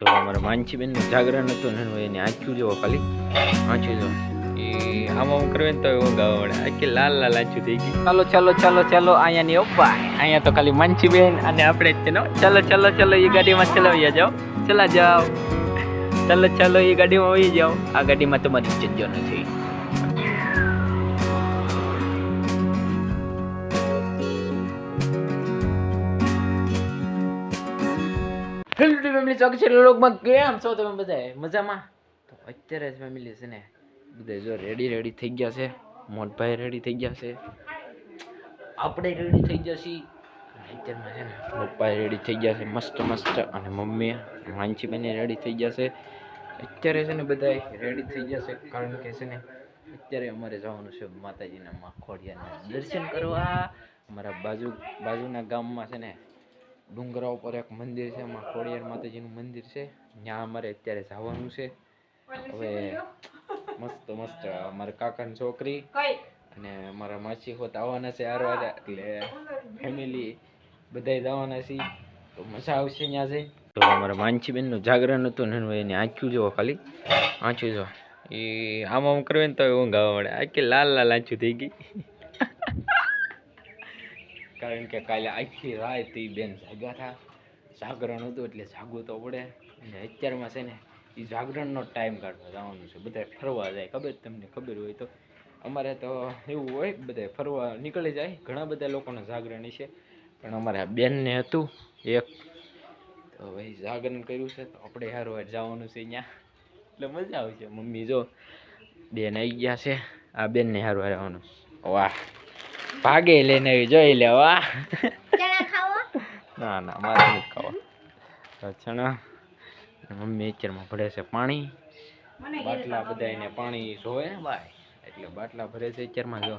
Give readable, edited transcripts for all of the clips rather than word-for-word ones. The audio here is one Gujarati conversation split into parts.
તો અમારા માનસીબેન નું જાગરણ હતું ને એને આંખ્યું જેવો ખાલી આંખ્યું જો એ આમાં કરવે ને તો એવું ગાવા મળે આખી લાલ લાલ આંખ્યું થઈ ગઈ. ચાલો ચાલો ચાલો ચાલો અહીંયા ની ઓપ્પા અહીંયા તો ખાલી માનસીબેન અને આપણે જ છે ને. ચાલો ચાલો ચાલો એ ગાડીમાં ચલાવ્યા જાઓ. ચલા જાઓ. ચાલો ચાલો એ ગાડીમાં વહી જાઓ. આ ગાડીમાં તમારી ઇજ્જત જો નથી. હેલો ફેમિલી, ચોક છે લોગમાં કેમ છો તમે બધા? મજામાં? તો અત્યારે જ ફેમિલી છે ને બધા જો રેડી થઈ ગયા છે. મોટભાઈ રેડી થઈ ગયા છે, આપણે રેડી થઈ ગયા છીએ. અત્યારમાં છે ને પપ્પા રેડી થઈ ગયા છે મસ્ત મસ્ત, અને મમ્મી માનસીબેન રેડી થઈ ગયા છે. અત્યારે છે ને બધા રેડી થઈ ગયા છે કારણ કે છે ને અત્યારે અમારે જવાનું છે માતાજીના માં ખોડિયારના દર્શન કરવા. અમારા બાજુના ગામમાં છે ને ડુંગરા ઉપર એક મંદિર છે, એમાં ખોડિયાર માતાજીનું મંદિર છે. ત્યાં અમારે અત્યારે જવાનું છે. હવે મસ્ત મસ્ત અમારા કાકાની છોકરી અને અમારા માસી હોત આવવાના છે હારવાર, એટલે ફેમિલી બધાય જવાના છે. તો મજા આવશે ત્યાં જઈ. તો અમારા માનસીબેનનું જાગરણ હતું ને એને આંખ્યું જેવો ખાલી આંખ્યું જો એ આમ કરવે ને તો એવું ગાવા મળે આખી લાલ લાલ આંખ્યું થઈ ગઈ. કારણ કે કાલે આખી રાત એ બેન જાગ્યા હતા. જાગરણ હતું એટલે જાગવું તો પડે. અને અત્યારમાં છે ને એ જાગરણનો ટાઈમ કાઢવા જવાનું છે. બધા ફરવા જાય, ખબર તમને ખબર હોય તો. અમારે તો એવું હોય, બધા ફરવા નીકળી જાય. ઘણા બધા લોકોને જાગરણ છે, પણ અમારે બેનને હતું એક, તો ભાઈ જાગરણ કર્યું છે તો આપણે હારવાર જવાનું છે ત્યાં, એટલે મજા આવશે. મમ્મી જો બેન આવી ગયા છે, આ બેનને હારવાર આવવાનું. વાહ, ભાગે લઈને આવી જોઈ લે. વાહ, ના ના મારે નથી ખાવા ચણા. મમ્મી અત્યારમાં ભરે છે પાણી. બાટલા બધા એને પાણી જોવે ને ભાઈ, એટલે બાટલા ભરે છે અત્યારમાં. જો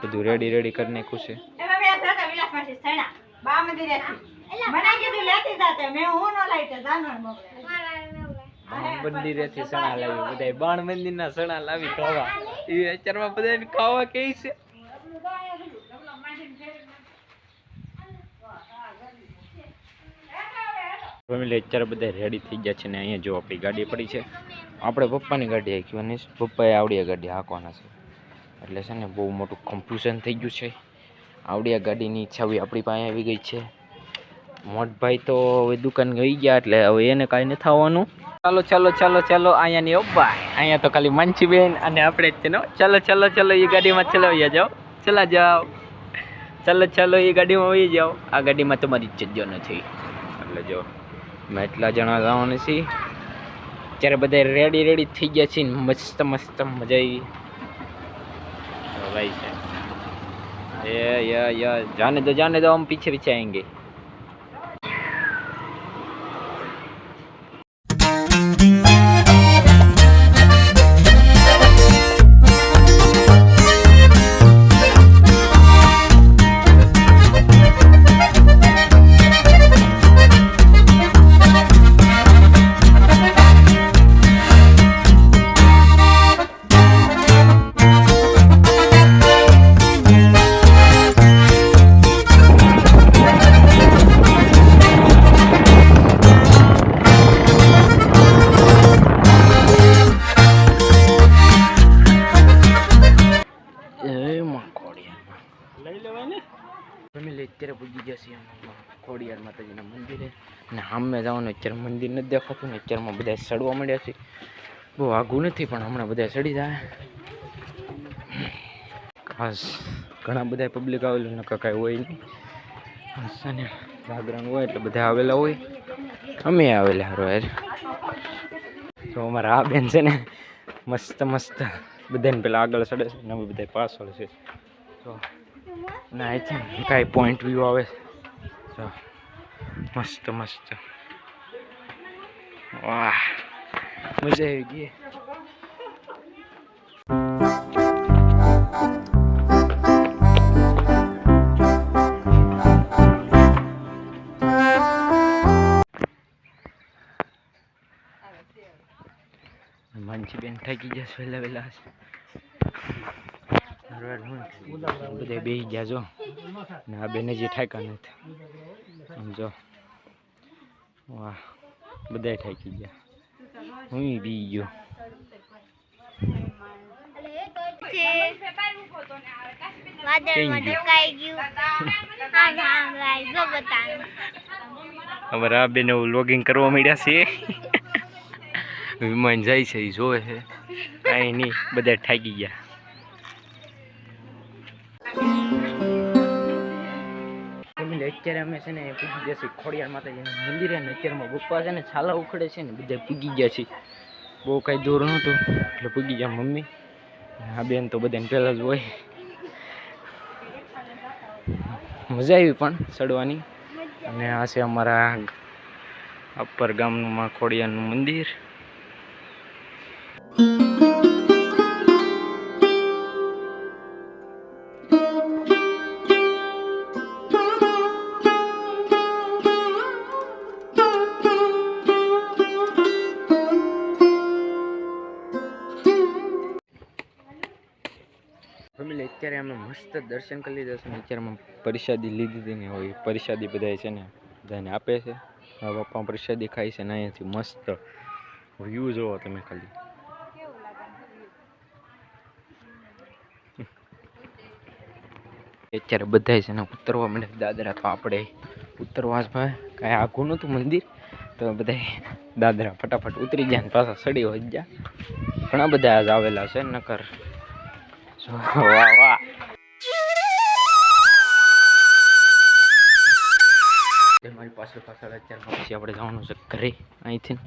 બધું રેડી કરી નાખ્યું છે. મંદિરેથી સણા લાવી, બધા બાણ મંદિરના સણા લાવી ખાવા. એ અત્યારમાં બધા ખાવા કે છે. ફેમિલી અત્યારે બધા રેડી થઈ ગયા છે ને અહીંયા જો આપણી ગાડી પડી છે. આપણે પપ્પાની ગાડી હાંકવાની છે, પપ્પાએ આવડી ગાડી હાંકવાના છે. એટલે છે ને બહુ મોટું કન્ફ્યુઝન થઈ ગયું છે. આવડી ગાડીની ચાવી આપણી પાસે આવી ગઈ છે. મોટભાઈ તો હવે દુકાન ગઈ ગયા, એટલે હવે એને કાંઈ નથી આવવાનું. ચાલો ચાલો ચાલો ચાલો અહીંયા ની ઓપ્પા અહીંયા તો ખાલી માનસીબેન અને આપણે જ છે ને. ચાલો ચાલો ચાલો એ ગાડીમાં ચલાવ્યા જાઓ. ચલા જાઓ. ચાલો ચાલો એ ગાડીમાં વહી જાઓ. આ ગાડીમાં તમારી ઇજ્જત જો નથી. એટલે જો અમે એટલા જણા જવાના છીએ. ત્યારે બધા રેડી થઈ ગયા છે. મસ્ત મસ્ત મજા આવી ભાઈ છે. યા જાને દો हम पीछे आएंगे. ફેમિલી અત્યારે પૂજી ગયા છીએ ખોડિયાર માતાજીના મંદિરે, અને સામે જવાનું. અત્યારે મંદિર નથી દેખાતું ને અત્યારમાં બધા ચડવા માંડ્યા છે. બહુ આઘું નથી પણ હમણાં બધા ચડી જાય. ખાસ ઘણા બધા પબ્લિક આવેલું ને કાંઈ હોય નહીં. ને જાગરણ હોય એટલે બધા આવેલા હોય. અમે આવેલા હારો યાર. તો અમારા આ બેન છે ને મસ્ત મસ્ત બધાને પેલા આગળ ચડે છે ને અમે બધા પાછળ છે. તો ના અહીંથી કાંઈ પોઈન્ટ વ્યૂ આવે તો મસ્ત મસ્ત. વાહ, મજા આવી ગઈ. માનસીબેન થાકી ગયા વહેલા બધા બેસી ગયા જો ને. આ બેને જે ઠાકા નથી સમજો. વાહ, બધા થાકી ગયા, હું બી ગયો. અમારા આ બેન વ્લોગિંગ કરવા માંડ્યા છે. વિમાન જાય છે એ જોવે છે, કાંઈ નહીં, બધા થાકી ગયા. અત્યારે અમે છે ને પૂગી ગયા છીએ ખોડિયાર માતાજીના મંદિરે, ને અત્યારમાં પપ્પા છે ને છાલા ઉખડે છે ને બધા પૂગી ગયા છે. બહુ કાંઈ દૂર નહોતું એટલે પૂગી ગયા મમ્મી. આ બેન તો બધાને પહેલાં જ હોય. મજા આવી પણ ચડવાની. અને આ છે અમારા અપર ગામમાં ખોડિયારનું મંદિર. ફેમિલી અત્યારે અમે મસ્ત દર્શન કરી લીધા છે ને અત્યારે પ્રસાદી લીધી હતી ને હોય પ્રસાદી બધા છે ને બધાને આપે છે. હવે પપ્પા પ્રસાદી ખાય છે ને અહીંયાથી મસ્ત વ્યૂ જોવો તમે ખાલી. અત્યારે બધા છે ને ઉતરવા માંડે દાદરા, તો આપણે ઉતરવા જ ભાઈ કાંઈ આઘું નહોતું મંદિર, તો બધા દાદરા ફટાફટ ઉતરી ગયા ને પાછા સડી હોય ગયા. ઘણા બધા આજ આવેલા છે નકર. વાહ વાહ, મારી પાછળ અત્યારે પછી આપણે જવાનું છે ઘરે અહીંથી.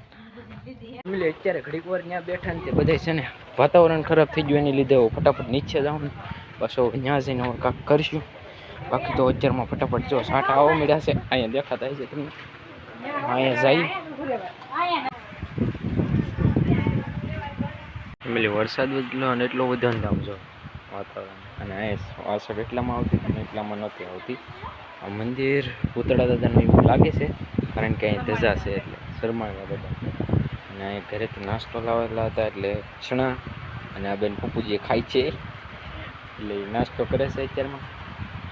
અત્યારે ઘડીક વાર ત્યાં બેઠા ને તે બધા છે ને વાતાવરણ ખરાબ થઈ ગયું એની લીધે ફટાફટ નીચે જવાનું, પાછો ત્યાં જઈને હવે કાંક કરીશું. બાકી તો અત્યારમાં ફટાફટ જો સાટા આવવા મળ્યા છે, અહીંયા દેખાતા છે તમને. અહીંયા જાય ફેમિલી વરસાદ એટલો અને એટલો બધો ને આમ જો વાતાવરણ, અને અહીંયા વાસળ એટલામાં આવતી અને એટલામાં નહોતી આવતી. આ મંદિર પૂતળા દાદાનું એવું લાગે છે કારણ કે અહીં ધજા છે એટલે શરમાળવા બધા. અને અહીં ઘરેથી નાસ્તો લાવેલા હતા એટલે ચણા, અને આ બેન પપ્પુજી ખાય છે એટલે નાસ્તો કરે છે અત્યારમાં.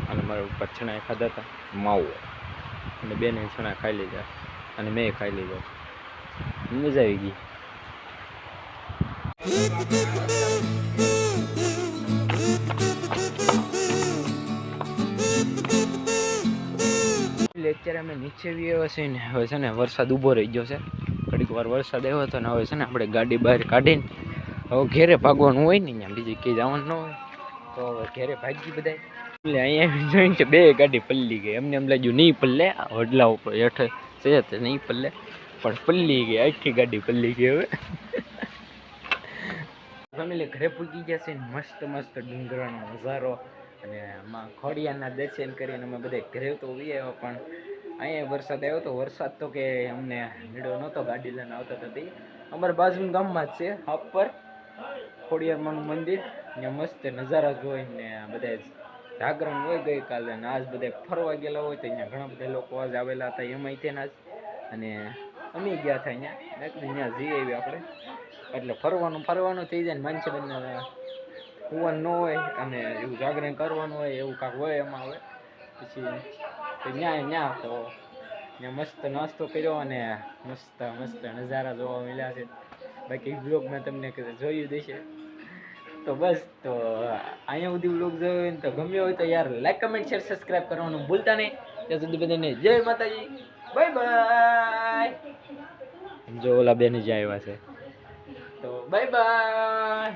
અને મારા ઉપર ચણા ખાધા હતા માવો, અને બેને ચણા ખાઈ લીધા અને મેં ખાઈ લીધા. મજા આવી ગઈ. અત્યારે અમે નીચે બી આવ્યા છીએ ને હવે છે ને વરસાદ ઊભો રહી ગયો છે. ઘડીક વાર વરસાદ આવ્યો હતો ને હવે છે ને આપણે ગાડી બહાર કાઢીને હવે ઘેરે ભાગવાનું હોય ને, અહીંયા બીજી કંઈ જવાનું ન હોય તો હવે ઘેરે ભાગી બધા. એટલે અહીંયા જોઈને છે બે ગાડી પલ્લી ગઈ. એમને એમ લાગ્યું નહીં પલ્લે, વડલા ઉપર હેઠે છે તો નહીં પલ્લે, પણ પલ્લી ગઈ, આખી ગાડી પલ્લી ગઈ. હવે ફેમિલી ઘરે પૂગી ગયા છે, મસ્ત મસ્ત ડુંગરાનો નજારો અને આમાં ખોડિયારના દર્શન કરીને અમે બધા ઘરે તો વી આવ્યા. પણ અહીંયા વરસાદ આવ્યો તો વરસાદ તો કે અમને નીડો નહોતો, ગાડી લઈને આવતો હતી. અમારા બાજુના ગામમાં જ છે ઉપર ખોડિયારમાંનું મંદિર, ત્યાં મસ્ત નજારા જોઈને બધા જાગરણ હોય ગઈકાલે, અને આજ બધા ફરવા ગયેલા હોય તો અહીંયા ઘણા બધા લોકો આજ આવેલા હતા એમાં તેના જ. અને અમે ગયા હતા અહીંયા ત્યાં જઈ આવી આપણે, એટલે ફરવાનું થઈ જાય ને માનસે બંને કુવાનું ન હોય અને એવું જાગરણ કરવાનું હોય એવું કાંક હોય એમાં. હવે પછી ત્યાં તો ત્યાં મસ્ત નાસ્તો કર્યો અને મસ્ત નજારા જોવા મળ્યા છે. બાકી બ્લોગમાં તમને જોયું દેશે. તો બસ, તો અહીંયા સુધી બ્લોગ જોયો હોય ને તો ગમ્યો હોય તો યાર લાઈક કમેન્ટ શેર સબસ્ક્રાઈબ કરવાનું ભૂલતા નહીં. ત્યાં સુધી બધાને જય માતાજી, બાય બાય. જો ઓલા બેન જ આવ્યા છે, તો બાય બાય.